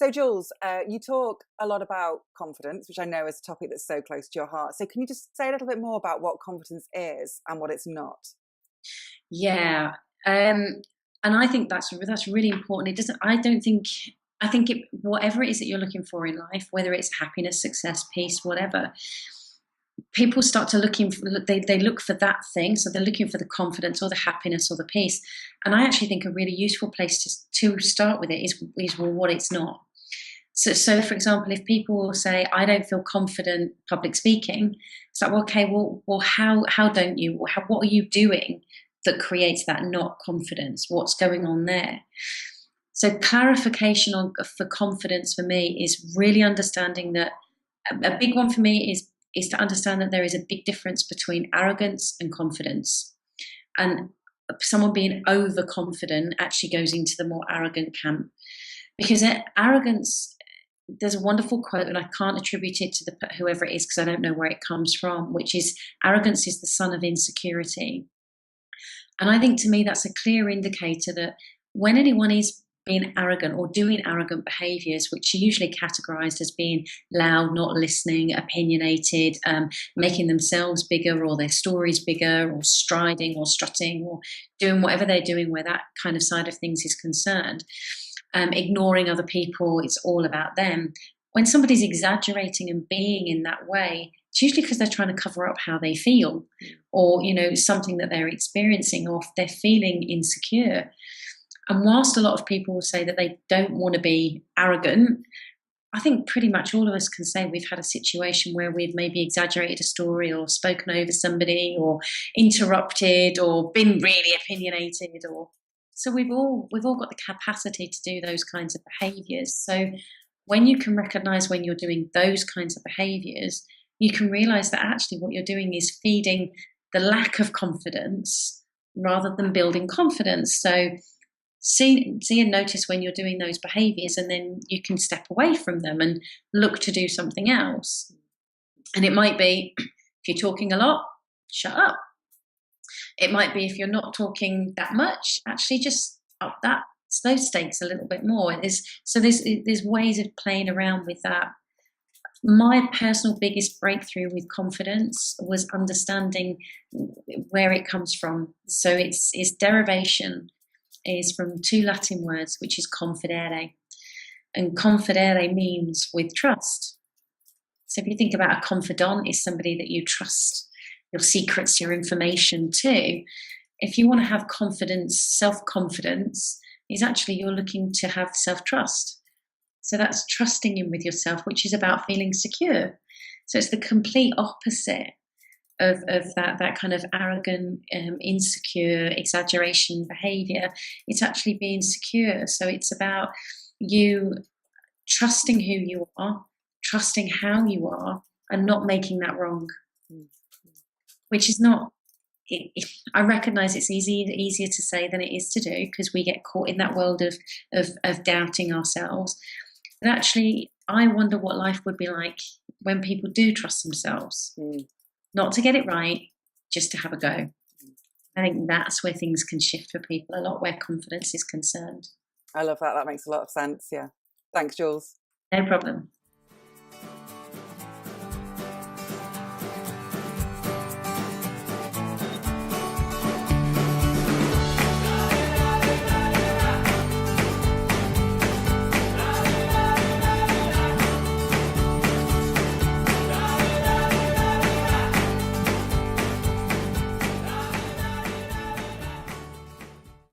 So Jules, you talk a lot about confidence, which I know is a topic that's so close to your heart. So can you just say a little bit more about what confidence is and what it's not? Yeah, and I think that's really important. It doesn't. I don't think. I think whatever it is that you're looking for in life, whether it's happiness, success, peace, whatever, people start to they look for that thing. So they're looking for the confidence or the happiness or the peace. And I actually think a really useful place to start with it is well, what it's not. So for example, if people say, I don't feel confident public speaking, it's like, well, okay, well, how don't you? What are you doing that creates that not confidence? What's going on there? So clarification for confidence for me is really understanding that a big one for me is to understand that there is a big difference between arrogance and confidence. And someone being overconfident actually goes into the more arrogant camp. Because arrogance, there's a wonderful quote, and I can't attribute it to whoever it is because I don't know where it comes from, which is, arrogance is the son of insecurity. And I think to me that's a clear indicator that when anyone is being arrogant or doing arrogant behaviours, which are usually categorised as being loud, not listening, opinionated, making themselves bigger or their stories bigger, or striding or strutting or doing whatever they're doing where that kind of side of things is concerned, ignoring other people, it's all about them. When somebody's exaggerating and being in that way, it's usually because they're trying to cover up how they feel, or something that they're experiencing, or if they're feeling insecure. And whilst a lot of people will say that they don't want to be arrogant, I think pretty much all of us can say we've had a situation where we've maybe exaggerated a story or spoken over somebody or interrupted or been really opinionated, or so we've all got the capacity to do those kinds of behaviours. So when you can recognise when you're doing those kinds of behaviours, you can realise that actually what you're doing is feeding the lack of confidence rather than building confidence. So see and notice when you're doing those behaviours, and then you can step away from them and look to do something else. And it might be, if you're talking a lot, shut up. It might be if you're not talking that much, actually just up those stakes a little bit more. There's ways of playing around with that. My personal biggest breakthrough with confidence was understanding where it comes from. So its derivation is from two Latin words, which is confidere. And confidere means with trust. So if you think about a confidant, is somebody that you trust your secrets, your information to. If you want to have confidence, self-confidence, is actually you're looking to have self-trust. So that's trusting in with yourself, which is about feeling secure. So it's the complete opposite of that kind of arrogant, insecure, exaggeration behavior. It's actually being secure. So it's about you trusting who you are, trusting how you are, and not making that wrong. Which is not, I recognise it's easier to say than it is to do, because we get caught in that world of doubting ourselves. But actually, I wonder what life would be like when people do trust themselves. Not to get it right, just to have a go. I think that's where things can shift for people a lot, where confidence is concerned. I love that. That makes a lot of sense. Yeah. Thanks, Jules. No problem.